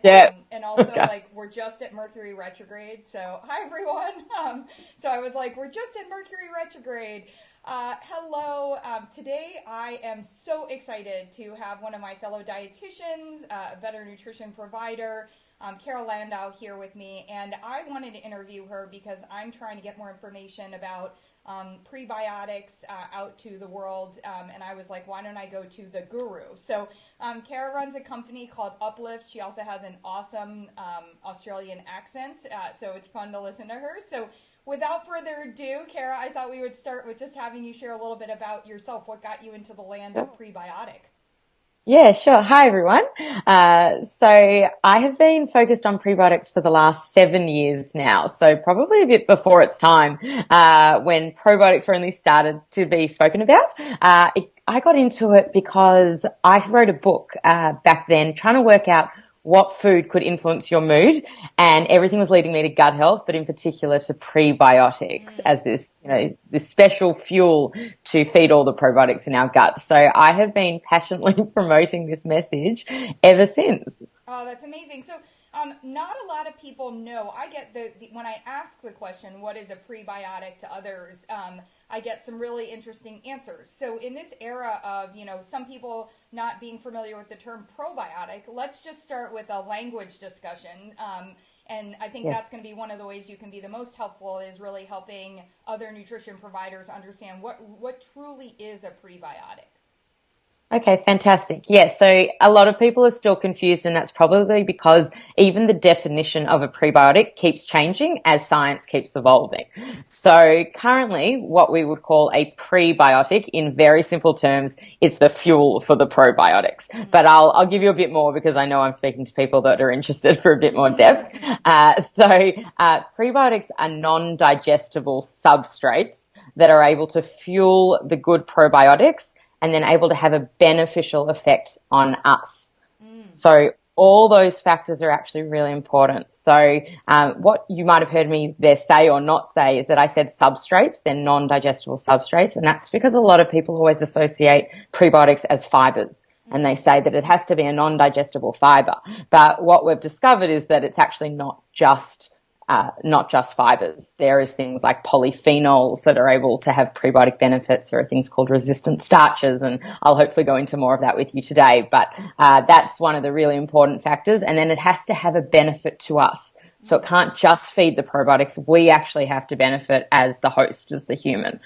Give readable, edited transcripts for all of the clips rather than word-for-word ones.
Yeah. And also Okay. like we're just at Mercury retrograde. So hi everyone. So I was like, we're just at Mercury retrograde. Hello. Today I am so excited to have one of my fellow dietitians, a better nutrition provider, Carol Landau here with me, and I wanted to interview her because I'm trying to get more information about prebiotics out to the world. And I was like, why don't I go to the guru? So Kara runs a company called Uplift. She also has an awesome Australian accent, so it's fun to listen to her. So without further ado, Kara, I thought we would start with just having you share a little bit about yourself. What got you into the land of prebiotic? Yeah, sure. Hi, everyone. So I have been focused on prebiotics for the last 7 years now. So probably a bit before its time, when probiotics were only started to be spoken about. I got into it because I wrote a book, back then trying to work out what food could influence your mood, and everything was leading me to gut health, but in particular to prebiotics Mm. as this special fuel to feed all the probiotics in our gut. So I have been passionately promoting this message ever since. Oh, that's amazing. So, not a lot of people know. I get when I ask the question, "What is a prebiotic?" to others, I get some really interesting answers. So, in this era of some people not being familiar with the term probiotic, let's just start with a language discussion. And I think Yes. that's going to be one of the ways you can be the most helpful is really helping other nutrition providers understand what truly is a prebiotic. Okay, fantastic. Yes, so a lot of people are still confused, and that's probably because even the definition of a prebiotic keeps changing as science keeps evolving. So currently, what we would call a prebiotic, in very simple terms, is the fuel for the probiotics. But I'll give you a bit more because I know I'm speaking to people that are interested for a bit more depth. Mm. Prebiotics are non-digestible substrates that are able to fuel the good probiotics and then able to have a beneficial effect on us. Mm. So all those factors are actually really important. So what you might have heard me there say or not say is that I said substrates, they're non-digestible substrates, and that's because a lot of people always associate prebiotics as fibers. And they say that it has to be a non-digestible fiber. But what we've discovered is that it's actually not just fibers. There is things like polyphenols that are able to have prebiotic benefits. There are things called resistant starches, and I'll hopefully go into more of that with you today. But that's one of the really important factors. And then it has to have a benefit to us. So it can't just feed the probiotics. We actually have to benefit as the host, as the human.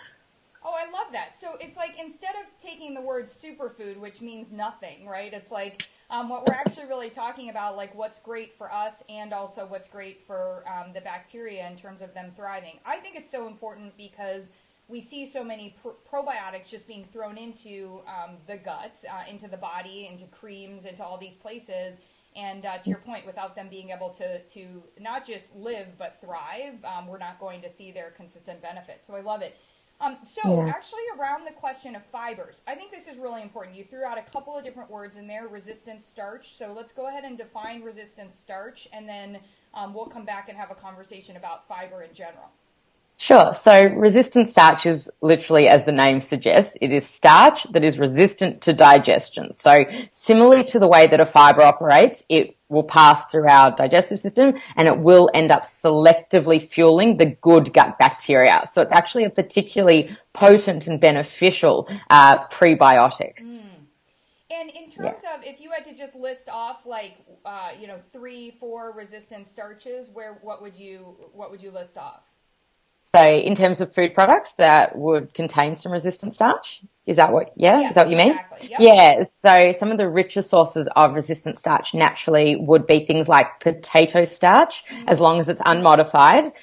Oh, I love that. So it's like instead of taking the word superfood, which means nothing, right? It's like what we're actually really talking about, like what's great for us and also what's great for the bacteria in terms of them thriving. I think it's so important because we see so many probiotics just being thrown into the gut, into the body, into creams, into all these places. And to your point, without them being able to not just live but thrive, we're not going to see their consistent benefits. So I love it. So, Yeah. actually, around the question of fibers, I think this is really important. You threw out a couple of different words in there, resistant starch. So, let's go ahead and define resistant starch, and then we'll come back and have a conversation about fiber in general. Sure. So resistant starch is literally, as the name suggests, it is starch that is resistant to digestion. So similarly to the way that a fiber operates, it will pass through our digestive system and it will end up selectively fueling the good gut bacteria. So it's actually a particularly potent and beneficial prebiotic. Mm. And in Yeah. terms of, if you had to just list off like, three, four resistant starches, where what would you list off? So in terms of food products that would contain some resistant starch, is that Yes, what you mean? exactly. Yep. Yeah, so some of the richer sources of resistant starch naturally would be things like potato starch, as Mm. long as it's unmodified.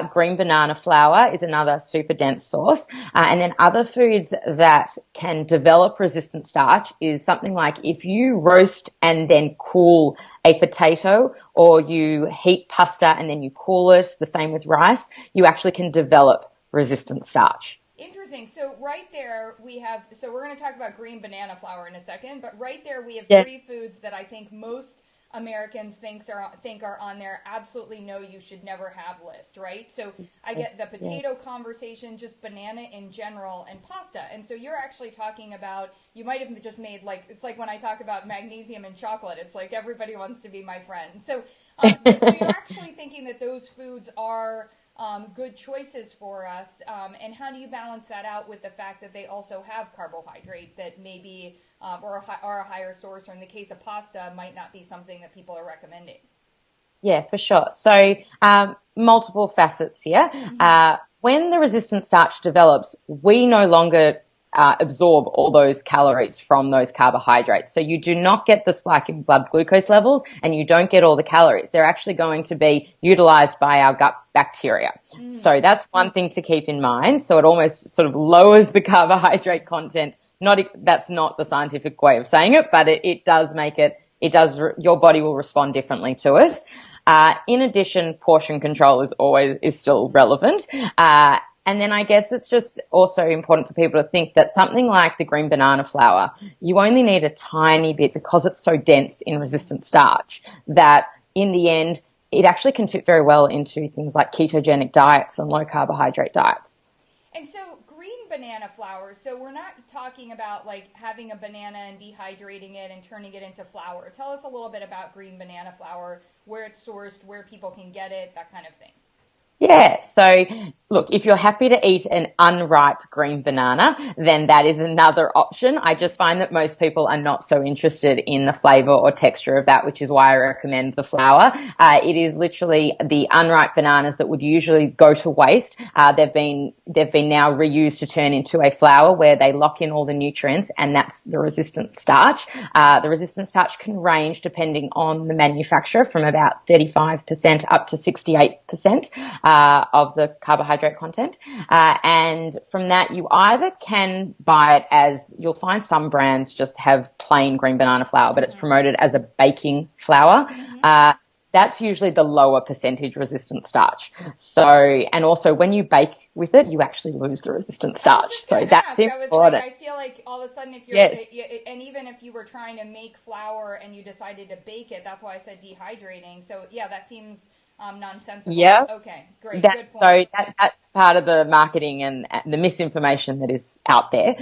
Green banana flour is another super dense source. And then other foods that can develop resistant starch is something like if you roast and then cool a potato, or you heat pasta and then you cool it, the same with rice, you actually can develop resistant starch. Interesting. So right there we have. So we're going to talk about green banana flour in a second, but right there we have Yeah. three foods that I think most Americans think are on their absolutely no, you should never have list, right? So I get the potato conversation, just banana in general, and pasta. And so you're actually talking about, you might have just made like, it's like when I talk about magnesium and chocolate, it's like everybody wants to be my friend. So, so you're actually thinking that those foods are good choices for us, and how do you balance that out with the fact that they also have carbohydrate that maybe or a higher source, or in the case of pasta, might not be something that people are recommending? Yeah, for sure. So multiple facets here. When the resistant starch develops, we no longer absorb all those calories from those carbohydrates. So you do not get the spike in blood glucose levels, and you don't get all the calories. They're actually going to be utilized by our gut bacteria. So that's one thing to keep in mind. So it almost sort of lowers the carbohydrate content. That's not the scientific way of saying it, but it does make it, your body will respond differently to it. In addition, portion control is still relevant. And then I guess it's just also important for people to think that something like the green banana flour, you only need a tiny bit, because it's so dense in resistant starch, that in the end, it actually can fit very well into things like ketogenic diets and low carbohydrate diets. And so green banana flour, so we're not talking about like having a banana and dehydrating it and turning it into flour. Tell us a little bit about green banana flour, where it's sourced, where people can get it, that kind of thing. Yeah, so look, if you're happy to eat an unripe green banana, then that is another option. I just find that most people are not so interested in the flavor or texture of that, which is why I recommend the flour. It is literally the unripe bananas that would usually go to waste. They've been now reused to turn into a flour where they lock in all the nutrients, and that's the resistant starch. The resistant starch can range, depending on the manufacturer, from about 35% up to 68%. Of the carbohydrate content. And from that, you either can buy it as, you'll find some brands just have plain green banana flour, but it's promoted as a baking flour. That's usually the lower percentage resistant starch. So, and also when you bake with it, you actually lose the resistant starch. So that's important. I feel like all of a sudden, if you're, and even if you were trying to make flour and you decided to bake it, that's why I said dehydrating. So yeah, that seems nonsensical. Yeah. Okay, great. Good point. So that's part of the marketing and the misinformation that is out there.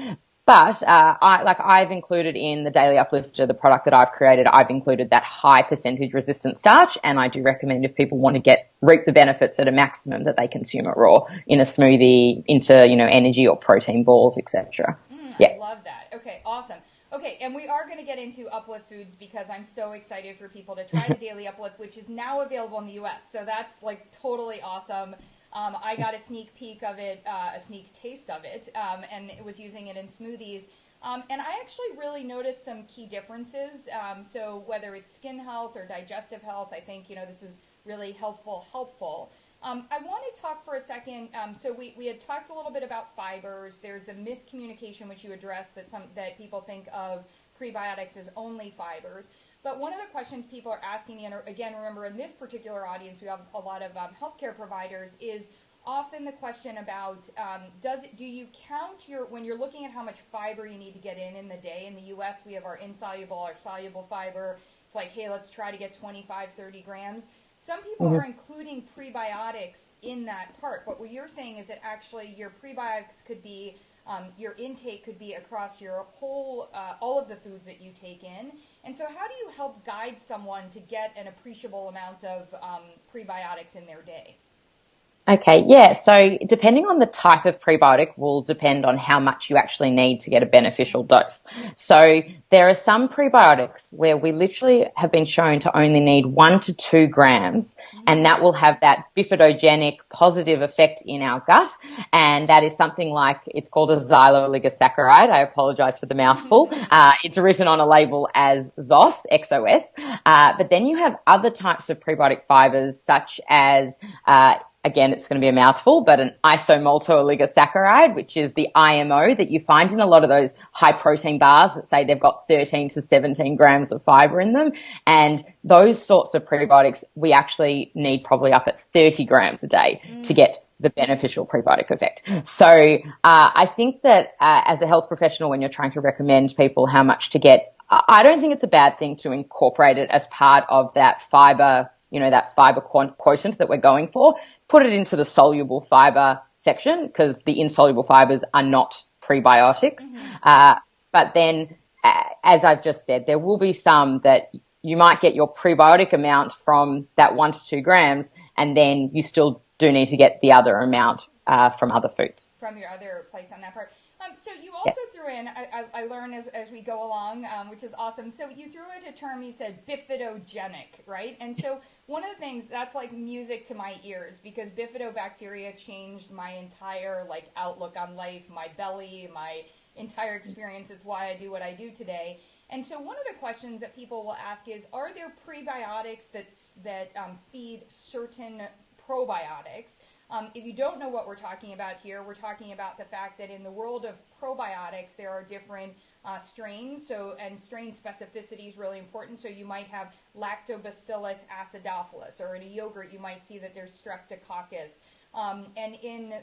But I've included in the Daily Uplifter, the product that I've created, I've included that high percentage resistant starch, and I do recommend, if people want to reap the benefits at a maximum, that they consume it raw in a smoothie, into energy or protein balls, etc. I love that. Okay, awesome. Okay, and we are going to get into Uplift Foods, because I'm so excited for people to try the Daily Uplift, which is now available in the U.S. So that's like totally awesome. I got a sneak peek of it, a sneak taste of it, and it was using it in smoothies. And I actually really noticed some key differences. So whether it's skin health or digestive health, I think, this is really helpful. I want to talk for a second. So we had talked a little bit about fibers. There's a miscommunication, which you addressed, that people think of prebiotics as only fibers. But one of the questions people are asking me, and again, remember, in this particular audience, we have a lot of healthcare providers, is often the question about do you count when you're looking at how much fiber you need to get in the day? In the U.S., we have our insoluble, our soluble fiber. It's like, hey, let's try to get 25, 30 grams. Some people are including prebiotics in that part, but what you're saying is that actually your prebiotics could be, your intake could be across your whole, all of the foods that you take in. And so how do you help guide someone to get an appreciable amount of prebiotics in their day? Okay, yeah. So depending on the type of prebiotic will depend on how much you actually need to get a beneficial dose. So there are some prebiotics where we literally have been shown to only need 1 to 2 grams, and that will have that bifidogenic positive effect in our gut. And that is something like, it's called a xylo-oligosaccharide. I apologize for the mouthful. It's written on a label as XOS, X-O-S. But then you have other types of prebiotic fibers, such as, again, it's going to be a mouthful, but an isomalto-oligosaccharide, which is the IMO that you find in a lot of those high protein bars that say they've got 13 to 17 grams of fiber in them. And those sorts of prebiotics, we actually need probably up at 30 grams a day to get the beneficial prebiotic effect. So I think that as a health professional, when you're trying to recommend people how much to get, I don't think it's a bad thing to incorporate it as part of that fiber, that fiber quotient that we're going for. Put it into the soluble fiber section because the insoluble fibers are not prebiotics. But then, as I've just said, there will be some that you might get your prebiotic amount from that 1 to 2 grams, and then you still do need to get the other amount from other foods. From your other place on that part. So you also threw in, I learn as we go along, which is awesome. So you threw in a term, you said bifidogenic, right? And so one of the things that's like music to my ears, because bifidobacteria changed my entire outlook on life, my belly, my entire experience. It's why I do what I do today. And so one of the questions that people will ask is, are there prebiotics that feed certain probiotics? If you don't know what we're talking about here, we're talking about the fact that in the world of probiotics, there are different strains, and strain specificity is really important. So you might have Lactobacillus acidophilus, or in a yogurt, you might see that there's Streptococcus. And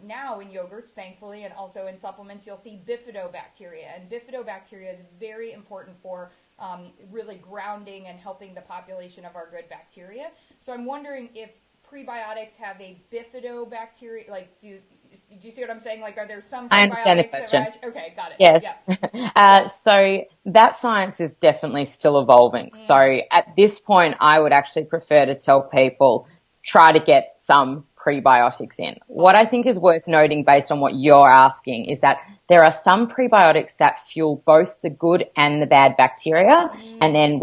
now in yogurts, thankfully, and also in supplements, you'll see bifidobacteria. And bifidobacteria is very important for really grounding and helping the population of our good bacteria. So I'm wondering if prebiotics have a bifidobacteria, do you see what I'm saying? Are there some prebiotics? I understand the question. Okay, got it. Yes. Yeah. So that science is definitely still evolving. So at this point, I would actually prefer to tell people, try to get some prebiotics in. What I think is worth noting based on what you're asking is that there are some prebiotics that fuel both the good and the bad bacteria. And then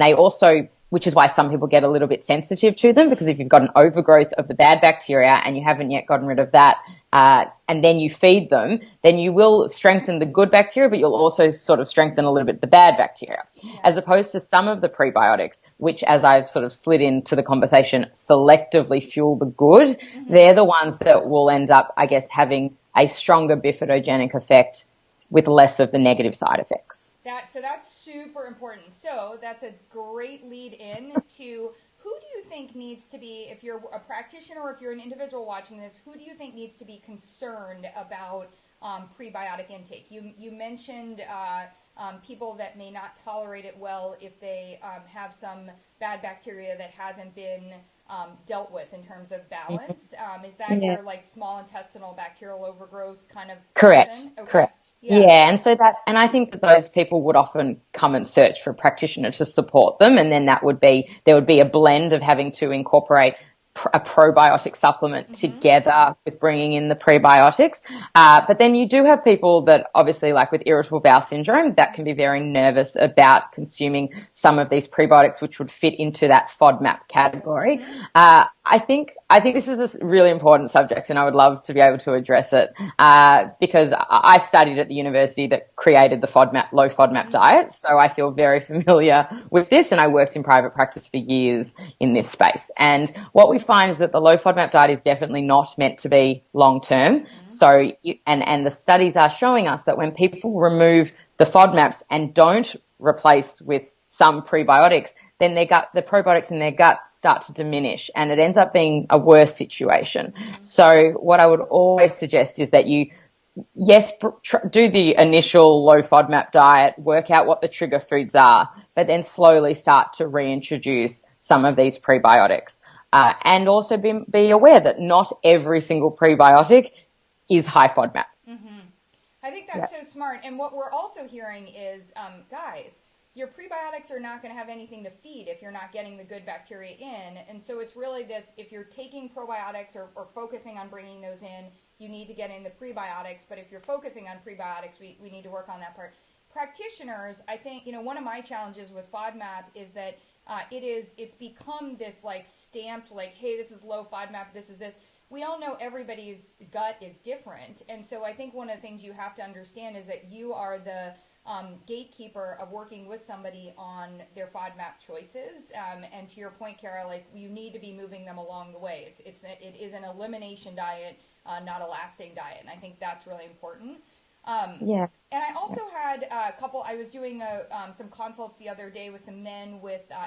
they also, which is why some people get a little bit sensitive to them, because if you've got an overgrowth of the bad bacteria and you haven't yet gotten rid of that, and then you feed them, then you will strengthen the good bacteria, but you'll also sort of strengthen a little bit the bad bacteria. As opposed to some of the prebiotics, which, as I've sort of slid into the conversation, selectively fuel the good, they're the ones that will end up, I guess, having a stronger bifidogenic effect with less of the negative side effects. So that's super important. So that's a great lead in to who do you think needs to be, if you're a practitioner or if you're an individual watching this, who do you think needs to be concerned about prebiotic intake? You mentioned people that may not tolerate it well if they have some bad bacteria that hasn't been dealt with in terms of balance. Is that your small intestinal bacterial overgrowth kind of Correct. person? Okay. Correct. Yeah. And I think that those people would often come and search for a practitioner to support them. And then there would be a blend of having to incorporate a probiotic supplement together with bringing in the prebiotics. But then you do have people that obviously, like with irritable bowel syndrome, that can be very nervous about consuming some of these prebiotics, which would fit into that FODMAP category. I think this is a really important subject, and I would love to be able to address it because I studied at the university that created the low FODMAP diet, so I feel very familiar with this, and I worked in private practice for years in this space. And what we find is that the low FODMAP diet is definitely not meant to be long term. So, and the studies are showing us that when people remove the FODMAPs and don't replace with some prebiotics, then the probiotics in their gut start to diminish, and it ends up being a worse situation. So what I would always suggest is that you, do the initial low FODMAP diet, work out what the trigger foods are, but then slowly start to reintroduce some of these prebiotics. And also be aware that not every single prebiotic is high FODMAP. I think that's so smart. And what we're also hearing is, guys, your prebiotics are not going to have anything to feed if you're not getting the good bacteria in. And so it's really this, if you're taking probiotics or focusing on bringing those in, you need to get in the prebiotics. But if you're focusing on prebiotics, we need to work on that part. Practitioners, I think, one of my challenges with FODMAP is that it's become this stamped, hey, this is low FODMAP, this is this. We all know everybody's gut is different. And so I think one of the things you have to understand is that you are the gatekeeper of working with somebody on their FODMAP choices. And to your point, Kara, you need to be moving them along the way. It is an elimination diet, not a lasting diet. And I think that's really important. And I also had I was doing some consults the other day with some men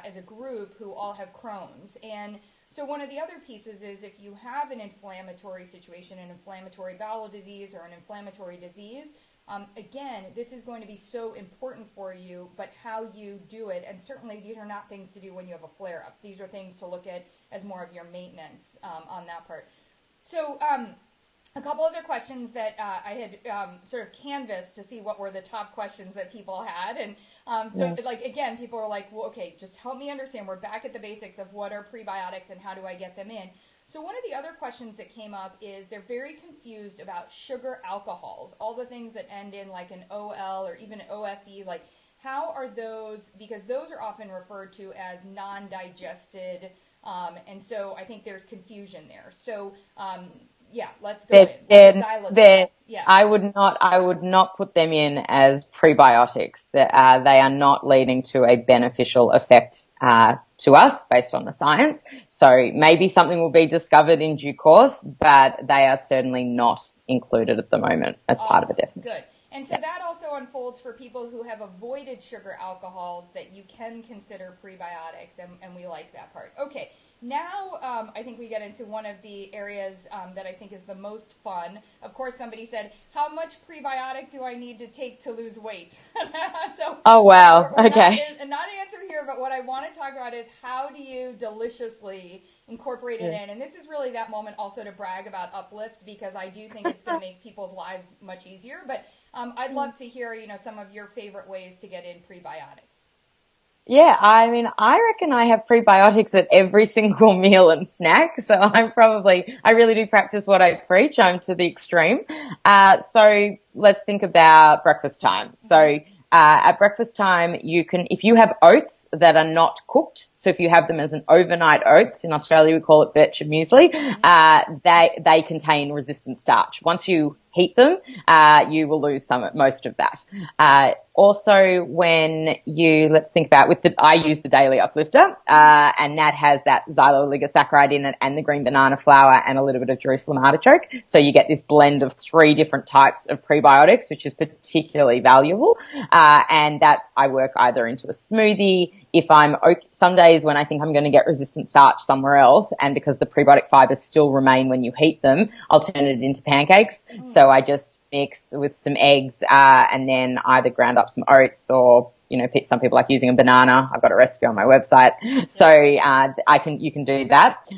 as a group who all have Crohn's. And so one of the other pieces is if you have an inflammatory situation, an inflammatory bowel disease or an inflammatory disease, Again, this is going to be so important for you, but how you do it, and certainly these are not things to do when you have a flare-up. These are things to look at as more of your maintenance on that part. So a couple other questions that I had sort of canvassed to see what were the top questions that people had. And like, again, people are like, well, okay, just help me understand. We're back at the basics of what are prebiotics and how do I get them in. So one of the other questions that came up is they're very confused about sugar alcohols, all the things that end in like an OL or even OSE, like how are those, because those are often referred to as non-digested, and so I think there's confusion there. So yeah, let's go in. Yeah. I would not put them in as prebiotics. They are not leading to a beneficial effect to us based on the science. So maybe something will be discovered in due course, but they are certainly not included at the moment as part of a definition. Good. And so that also unfolds for people who have avoided sugar alcohols that you can consider prebiotics, and we like that part. Okay. Now, I think we get into one of the areas that I think is the most fun. Of course, somebody said, how much prebiotic do I need to take to lose weight? So, oh, wow. Okay. Not an answer here, but what I want to talk about is how do you deliciously incorporate it in? And this is really that moment also to brag about Uplift, because I do think it's going to make people's lives much easier. But I'd love to hear, some of your favorite ways to get in prebiotics. Yeah, I mean, I reckon I have prebiotics at every single meal and snack. So I really do practice what I preach. I'm to the extreme. So let's think about breakfast time. So at breakfast time, if you have oats that are not cooked, so if you have them as an overnight oats, in Australia we call it bircher muesli, they contain resistant starch. Once you heat them, you will lose most of that. Also, when let's think about I use the Daily Uplifter, and that has that xylooligosaccharide in it and the green banana flour and a little bit of Jerusalem artichoke. So you get this blend of 3 different types of prebiotics, which is particularly valuable. And that I work either into a smoothie. Some days when I think I'm going to get resistant starch somewhere else, and because the prebiotic fibers still remain when you heat them, I'll turn it into pancakes. So I just mix with some eggs, and then either ground up some oats or, some people like using a banana. I've got a recipe on my website. So, you can do that.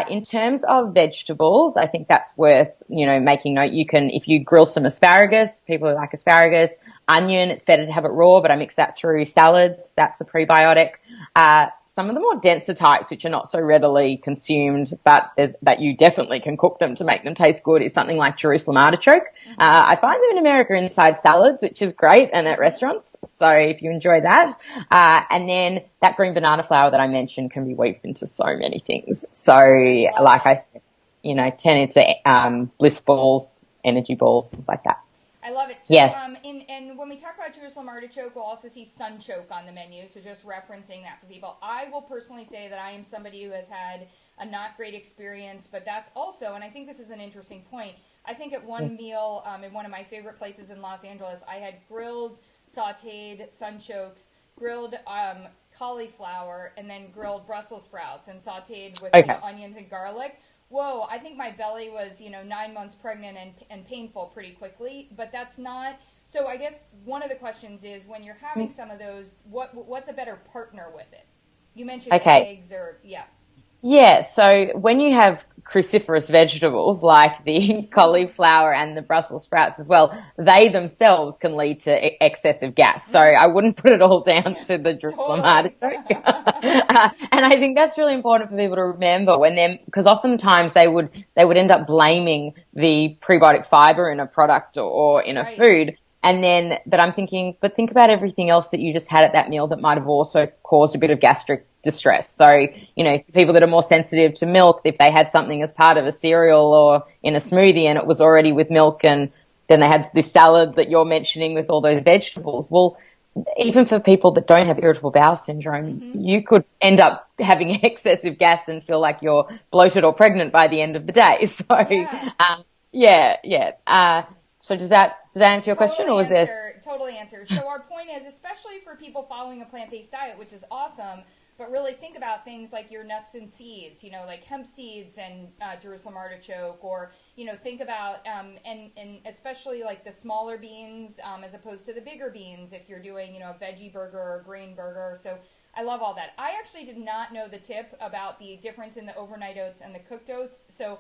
In terms of vegetables, I think that's worth, making note. If you grill some asparagus, people who like asparagus, onion, it's better to have it raw, but I mix that through salads. That's a prebiotic. Some of the more denser types, which are not so readily consumed, but that you definitely can cook them to make them taste good, is something like Jerusalem artichoke. I find them in America inside salads, which is great, and at restaurants. So if you enjoy that, and then that green banana flour that I mentioned can be weaved into so many things. So, like I said, turn into bliss balls, energy balls, things like that. I love it. So, yeah. And when we talk about Jerusalem artichoke, we'll also see sunchoke on the menu. So just referencing that for people. I will personally say that I am somebody who has had a not great experience, but that's also, and I think this is an interesting point, I think at one meal in one of my favorite places in Los Angeles, I had grilled, sauteed sunchokes, grilled cauliflower, and then grilled Brussels sprouts and sauteed with onions and garlic. Whoa, I think my belly was, 9 months pregnant and painful pretty quickly, but that's not, so I guess one of the questions is when you're having some of those, what's a better partner with it? You mentioned eggs or, Yeah, so when you have cruciferous vegetables like the cauliflower and the Brussels sprouts as well, they themselves can lead to excessive gas. So I wouldn't put it all down to the Jerusalem artichoke. And I think that's really important for people to remember because oftentimes they would end up blaming the prebiotic fiber in a product or in a food. But I'm thinking, think about everything else that you just had at that meal that might have also caused a bit of gastric distress. So, people that are more sensitive to milk, if they had something as part of a cereal or in a smoothie and it was already with milk and then they had this salad that you're mentioning with all those vegetables, well, even for people that don't have irritable bowel syndrome, you could end up having excessive gas and feel like you're bloated or pregnant by the end of the day. So, so does that answer your question, or was there? Totally answers. So our point is, especially for people following a plant-based diet, which is awesome, but really think about things like your nuts and seeds, like hemp seeds and Jerusalem artichoke, or, think about, and especially like the smaller beans as opposed to the bigger beans if you're doing, a veggie burger or a grain burger. So I love all that. I actually did not know the tip about the difference in the overnight oats and the cooked oats, so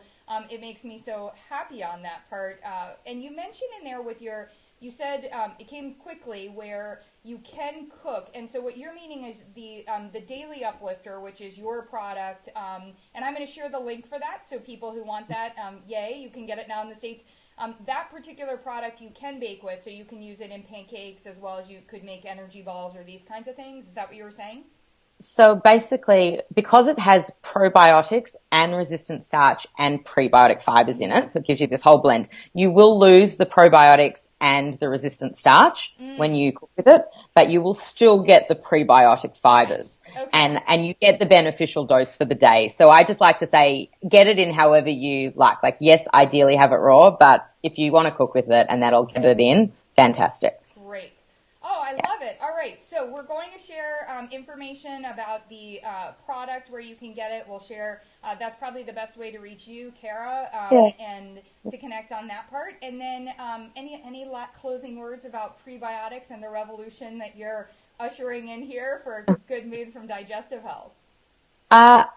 it makes me so happy on that part. And you mentioned in there you said it came quickly where you can cook, and so what you're meaning is the Daily Uplifter, which is your product, and I'm going to share the link for that, so people who want that, yay, you can get it now in the States. That particular product you can bake with, so you can use it in pancakes as well as you could make energy balls or these kinds of things. Is that what you were saying? So basically, because it has probiotics and resistant starch and prebiotic fibers in it, so it gives you this whole blend, you will lose the probiotics and the resistant starch when you cook with it, but you will still get the prebiotic fibers. Okay. And you get the beneficial dose for the day. So I just like to say, get it in however you like. Like, yes, ideally have it raw, but if you want to cook with it and that'll get it in, fantastic. Great. Oh, I love it. All right. So we're going to share information about the product, where you can get it. We'll share, that's probably the best way to reach you, Kara, and to connect on that part. And then any closing words about prebiotics and the revolution that you're ushering in here for a good mood from digestive health? I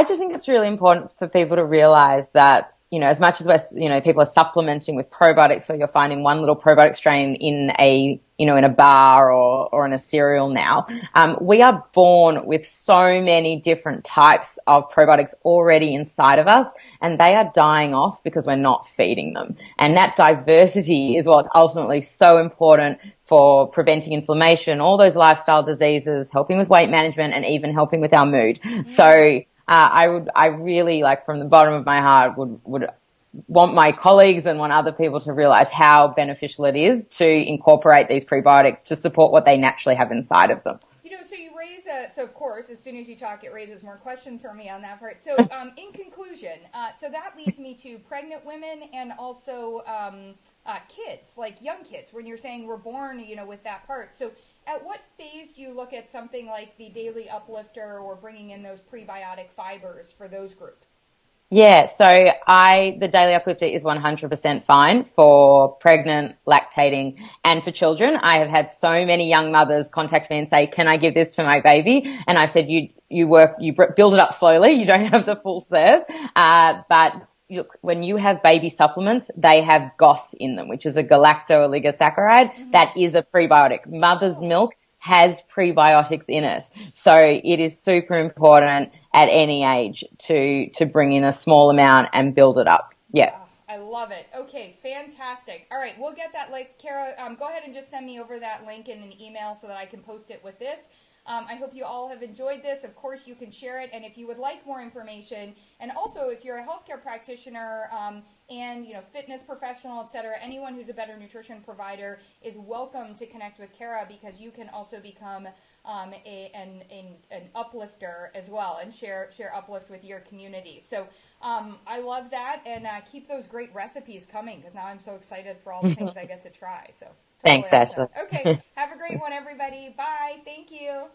just think it's really important for people to realize that, as much as people are supplementing with probiotics, or you're finding one little probiotic strain in in a bar or in a cereal now, we are born with so many different types of probiotics already inside of us, and they are dying off because we're not feeding them. And that diversity is what's ultimately so important for preventing inflammation, all those lifestyle diseases, helping with weight management, and even helping with our mood. So I really, like, from the bottom of my heart, would want my colleagues and want other people to realize how beneficial it is to incorporate these prebiotics to support what they naturally have inside of them. So you raise so of course, as soon as you talk, it raises more questions for me on that part. So in conclusion, so that leads me to pregnant women and also kids, like young kids, when you're saying we're born, with that part. So at what phase do you look at something like the Daily Uplifter or bringing in those prebiotic fibers for those groups? Yeah, so the Daily Uplifter is 100% fine for pregnant, lactating, and for children. I have had so many young mothers contact me and say, "Can I give this to my baby?" And I've said, you build it up slowly. You don't have the full serve. But look, when you have baby supplements, they have GOS in them, which is a galacto-oligosaccharide. That is a prebiotic. Mother's milk has prebiotics in it. So it is super important at any age to bring in a small amount and build it up. Yeah. Oh, I love it. Okay, fantastic. All right, we'll get that link. Kara, go ahead and just send me over that link in an email so that I can post it with this. I hope you all have enjoyed this. Of course, you can share it, and if you would like more information, and also if you're a healthcare practitioner and fitness professional, etc., anyone who's a better nutrition provider is welcome to connect with Kara, because you can also become an uplifter as well and share uplift with your community. So I love that, and keep those great recipes coming, because now I'm so excited for all the things I get to try. So totally Thanks, awesome. Ashley. Okay, have a great one, everybody. Bye. Thank you.